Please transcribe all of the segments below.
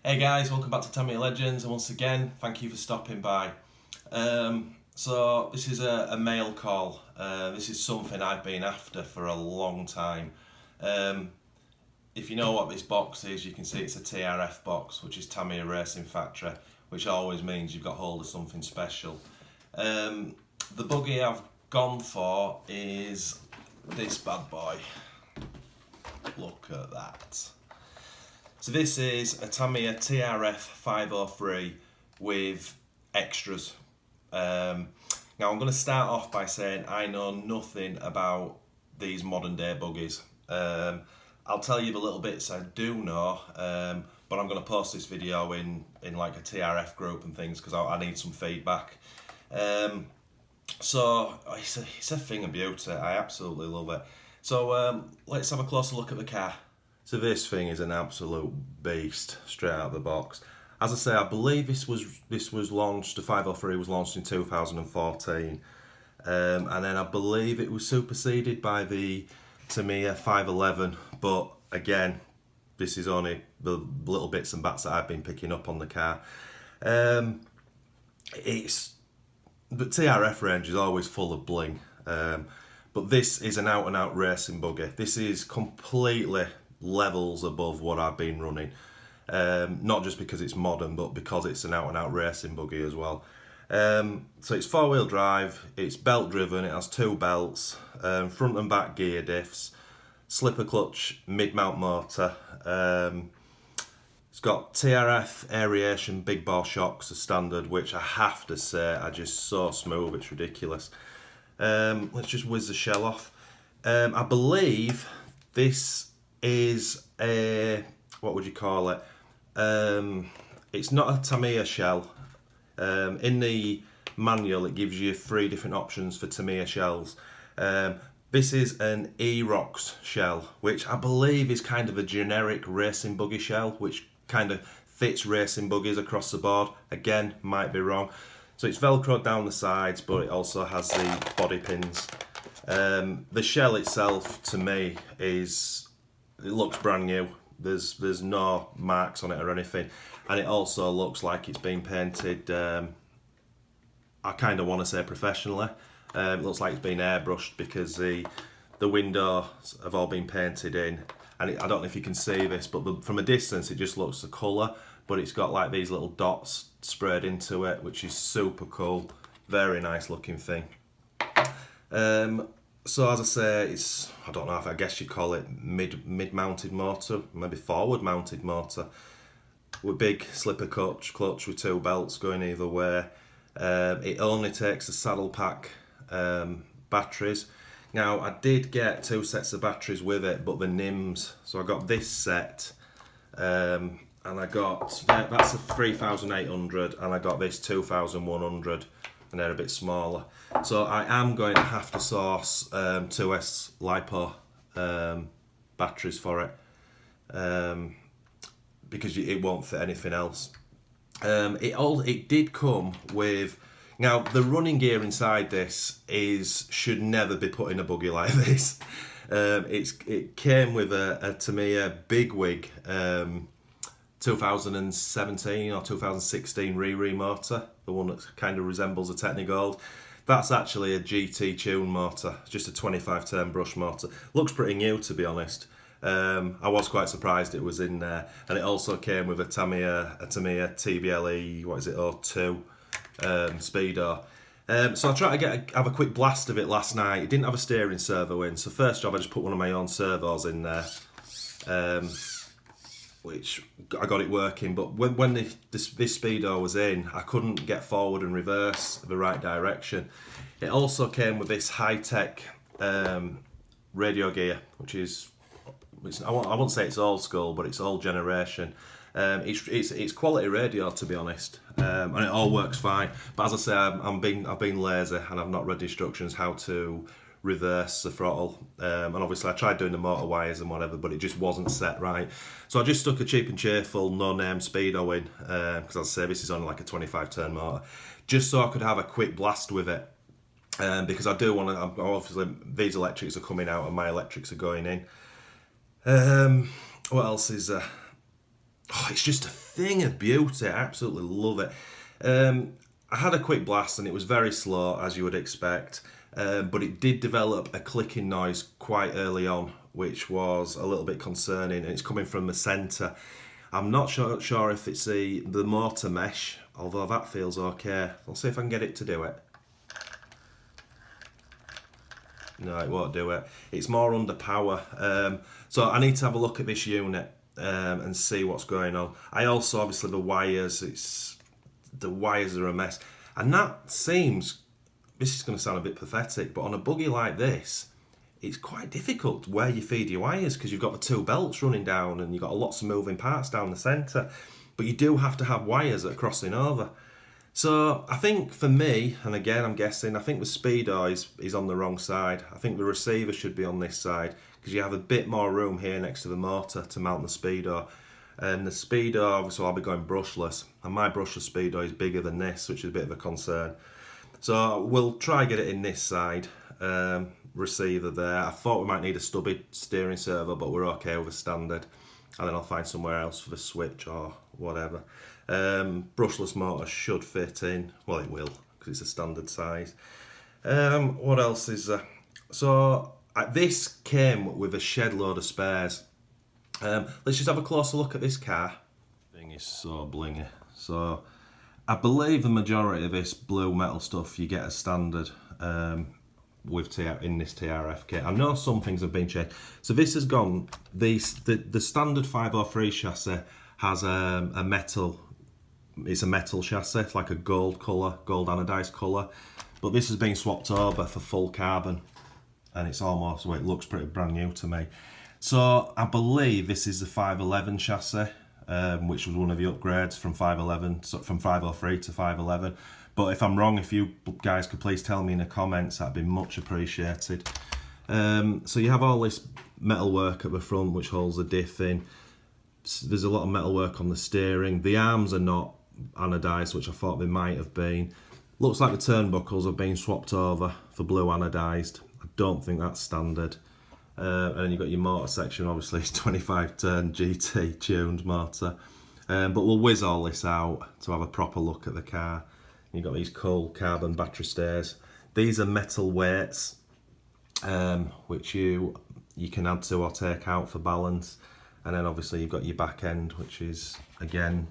Hey guys, welcome back to Tamiya Legends, and once again, thank you for stopping by. So this is a mail call. This is something I've been after for a long time. If you know what this box is, you can see it's a TRF box, which is Tamiya Racing Factory, which always means you've got hold of something special. The buggy I've gone for is this bad boy. Look at that. So this is a Tamiya TRF503 with extras. Now I'm going to start off by saying I know nothing about these modern day buggies. I'll tell you the little bits I do know, but I'm going to post this video in like a TRF group and things because I need some feedback. So it's a thing of beauty. I absolutely love it. So let's have a closer look at the car. So this thing is an absolute beast straight out of the box. As I say, I believe this was launched, the 503 was launched in 2014. And then I believe it was superseded by the Tamiya 511. But again, this is only the little bits and bats that I've been picking up on the car. The TRF range is always full of bling. But this is an out and out racing buggy. This is completely levels above what I've been running, not just because it's modern but because it's an out and out racing buggy as well. So it's 4-wheel drive, it's belt driven, it has 2 belts, front and back gear diffs, slipper clutch mid mount motor, it's got TRF aeration big bore shocks as standard, which I have to say are just so smooth, it's ridiculous. Let's just whiz the shell off. I believe this is a, what would you call it? It's not a Tamiya shell. In the manual it gives you 3 different options for Tamiya shells. This is an E-Rocks shell, which I believe is kind of a generic racing buggy shell, which kind of fits racing buggies across the board. Again, might be wrong. So it's velcroed down the sides, but it also has the body pins. The shell itself, to me, it looks brand new. There's no marks on it or anything, and it also looks like it's been painted. I kind of want to say professionally. It looks like it's been airbrushed because the windows have all been painted in, and I don't know if you can see this, but from a distance it just looks the colour, but it's got like these little dots sprayed into it, which is super cool. Very nice looking thing. So as I say, it's, I don't know if I guess you'd call it mid-mounted motor, maybe forward-mounted motor, with big slipper clutch with 2 belts going either way. It only takes the saddle pack batteries. Now I did get 2 sets of batteries with it, but the NIMS, so I got this set, and I got, that's a 3800, and I got this 2100. And they're a bit smaller, so I am going to have to source 2S LiPo batteries for it, because it won't fit anything else. It did come with, now the running gear inside this should never be put in a buggy like this. It came with a Tamiya Bigwig 2017 or 2016 Riri motor, the one that kind of resembles a Technigold. That's actually a GT tune motor, just a 25 turn brush motor. Looks pretty new, to be honest. I was quite surprised it was in there, and it also came with a Tamiya TBLE, what is it, 02 Speedo. So I tried to have a quick blast of it last night. It didn't have a steering servo in, so first job I just put one of my own servos in there. Which I got it working, but when this Speedo was in, I couldn't get forward and reverse the right direction. It also came with this high-tech radio gear, which is, I won't say it's old school, but it's old generation. It's quality radio, to be honest, and it all works fine. But as I say, I've been lazy and I've not read the instructions how to reverse the throttle, and obviously I tried doing the motor wires and whatever, but it just wasn't set right. So I just stuck a cheap and cheerful no-name Speedo in, because as I say, this is only like a 25 turn motor, just so I could have a quick blast with it, because I do want to, obviously these electrics are coming out and my electrics are going in. What else is there? it's just a thing of beauty. I absolutely love it. I had a quick blast and it was very slow, as you would expect, but it did develop a clicking noise quite early on, which was a little bit concerning, and it's coming from the centre. I'm not sure if it's the motor mesh, although that feels okay. I'll see if I can get it to do it. No, it won't do it. It's more under power. So I need to have a look at this unit and see what's going on. I also, obviously, the wires are a mess. And that seems, this is going to sound a bit pathetic, but on a buggy like this, it's quite difficult where you feed your wires because you've got the two belts running down and you've got lots of moving parts down the centre. But you do have to have wires that are crossing over. So I think for me, and again I'm guessing, I think the speedo is on the wrong side. I think the receiver should be on this side because you have a bit more room here next to the motor to mount the speedo. And the speedo, obviously I'll be going brushless, and my brushless speedo is bigger than this, which is a bit of a concern. So we'll try get it in this side, receiver there. I thought we might need a stubby steering servo, but we're okay with a standard. And then I'll find somewhere else for the switch or whatever. Brushless motor should fit in. Well, it will, because it's a standard size. What else is there? So this came with a shed load of spares. Let's just have a closer look at this car. Thing is so blingy. So I believe the majority of this blue metal stuff you get as standard with in this TRF kit. I know some things have been changed. So this has gone. The standard 503 chassis has a metal. It's a metal chassis. It's like a gold colour, gold anodised colour. But this has been swapped over for full carbon, and it's almost, well, it looks pretty brand new to me. So I believe this is the 511 chassis, which was one of the upgrades from 511, so from 503 to 511. But if I'm wrong, if you guys could please tell me in the comments, that'd be much appreciated. So you have all this metalwork at the front, which holds the diff in. There's a lot of metalwork on the steering. The arms are not anodised, which I thought they might have been. Looks like the turnbuckles have been swapped over for blue anodised. I don't think that's standard. And then you've got your motor section, obviously it's 25 turn GT tuned motor. But we'll whiz all this out to have a proper look at the car. You've got these cool carbon battery stairs. These are metal weights, which you can add to or take out for balance. And then obviously you've got your back end, which is, again,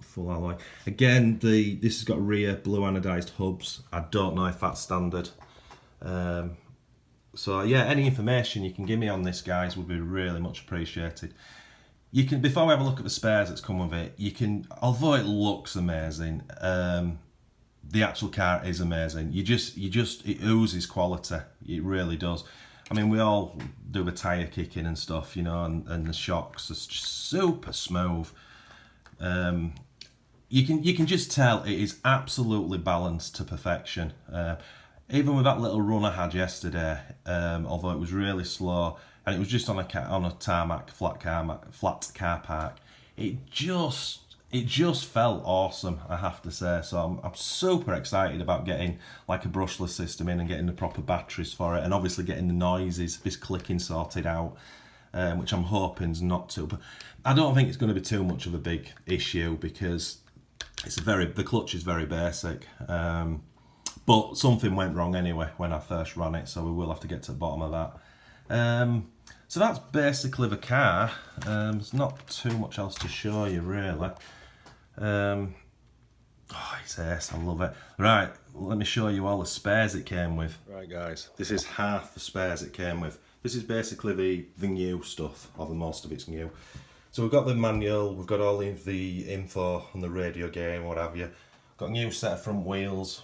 full alloy. Again, this has got rear blue anodised hubs. I don't know if that's standard. So yeah, any information you can give me on this, guys, would be really much appreciated. You can, before we have a look at the spares that's come with it, you can, although it looks amazing, the actual car is amazing. It oozes quality. It really does. I mean, we all do the tyre kicking and stuff, you know, and the shocks are just super smooth. You can just tell it is absolutely balanced to perfection. Even with that little run I had yesterday, although it was really slow and it was just on a tarmac flat car park, it just felt awesome, I have to say. So I'm super excited about getting like a brushless system in and getting the proper batteries for it, and obviously getting the noises, this clicking sorted out, which I'm hoping's not too. But I don't think it's going to be too much of a big issue because the clutch is very basic. But something went wrong anyway when I first ran it, so we will have to get to the bottom of that. So that's basically the car. There's not too much else to show you, really. Oh, it's ace, I love it. Right, let me show you all the spares it came with. Right, guys, this is half the spares it came with. This is basically the new stuff, or the most of it's new. So we've got the manual, we've got all the info on the radio game, what have you. Got a new set of front wheels.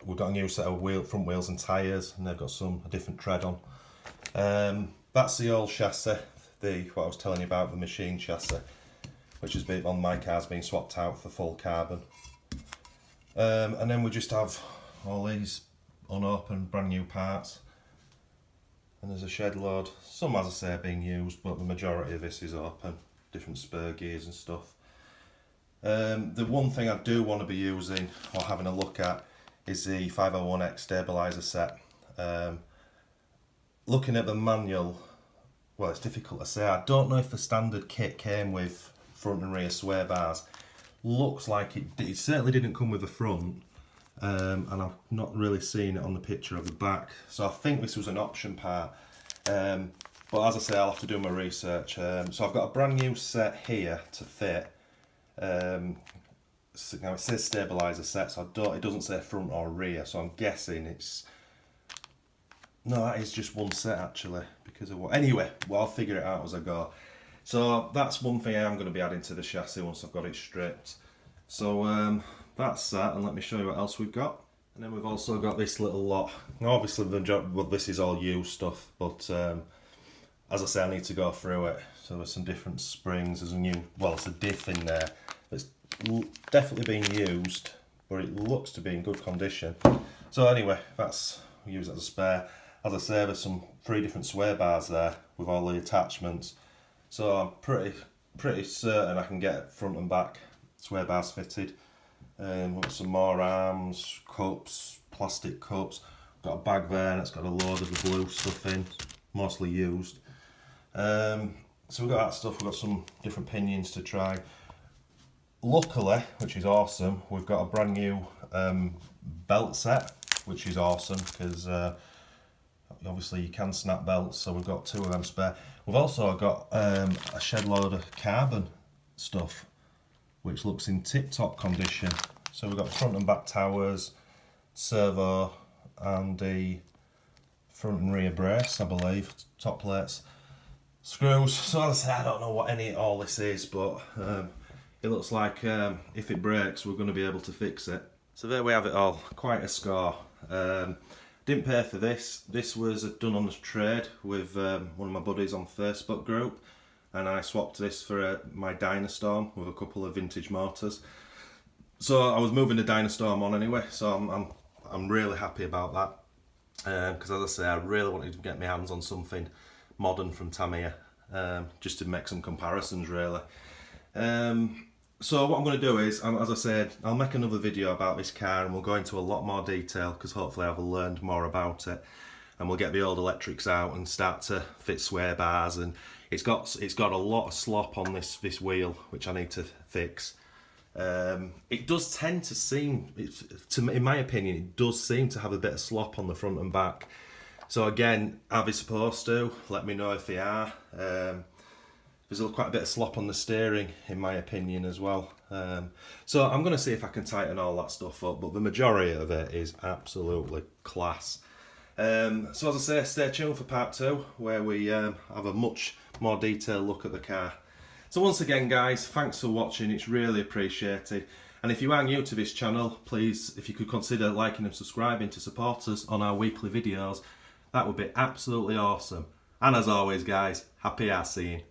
We've got a new set of front wheels and tyres, and they've got a different tread on. That's the old chassis, what I was telling you about, the machine chassis, which has been on my car's been swapped out for full carbon. And then we just have all these unopened brand new parts. And there's a shed load. Some, as I say, are being used, but the majority of this is open. Different spur gears and stuff. The one thing I do want to be using or having a look at is the 501X stabiliser set. Looking at the manual, well, it's difficult to say. I don't know if the standard kit came with front and rear sway bars. Looks like it certainly didn't come with the front, and I've not really seen it on the picture of the back, so I think this was an option part. But as I say, I'll have to do my research. So I've got a brand new set here to fit. So now it says stabiliser set, so it doesn't say front or rear, so I'm guessing it's... No, that is just one set actually, because of what... Anyway, well, I'll figure it out as I go. So that's one thing I am going to be adding to the chassis once I've got it stripped. So that's that, and let me show you what else we've got. And then we've also got this little lot. Now obviously this is all used stuff, but as I say, I need to go through it. So there's some different springs, there's a new, well, it's a diff in there that's definitely being used, but it looks to be in good condition. So anyway, we use it as a spare. As I say, there's 3 different sway bars there with all the attachments. So I'm pretty certain I can get front and back sway bars fitted. We've got some more arms, cups, plastic cups. Got a bag there that's got a load of the blue stuff in, mostly used. So we've got that stuff, we've got some different pinions to try. Luckily, which is awesome, we've got a brand new belt set, which is awesome because obviously you can snap belts, so we've got 2 of them spare. We've also got a shed load of carbon stuff, which looks in tip-top condition. So we've got front and back towers, servo, and the front and rear brace, I believe, top plates, screws. So as I say, I don't know what all this is, but it looks like if it breaks, we're going to be able to fix it. So there we have it all, quite a score. Didn't pay for this. This was done on the trade with one of my buddies on Facebook group, and I swapped this for my Dynastorm with a couple of vintage motors. So I was moving the Dynastorm on anyway, so I'm really happy about that. Because as I say, I really wanted to get my hands on something modern from Tamiya, just to make some comparisons really. So what I'm going to do is, as I said, I'll make another video about this car and we'll go into a lot more detail because hopefully I've learned more about it, and we'll get the old electrics out and start to fit sway bars. And it's got a lot of slop on this wheel which I need to fix. It does tend to seem, in my opinion, it does seem to have a bit of slop on the front and back. So again, are they supposed to? Let me know if they are. There's quite a bit of slop on the steering, in my opinion, as well. So I'm going to see if I can tighten all that stuff up, but the majority of it is absolutely class. So as I say, stay tuned for part 2, where we have a much more detailed look at the car. So once again, guys, thanks for watching, it's really appreciated. And if you are new to this channel, please, if you could consider liking and subscribing to support us on our weekly videos, that would be absolutely awesome. And as always, guys, happy RCing.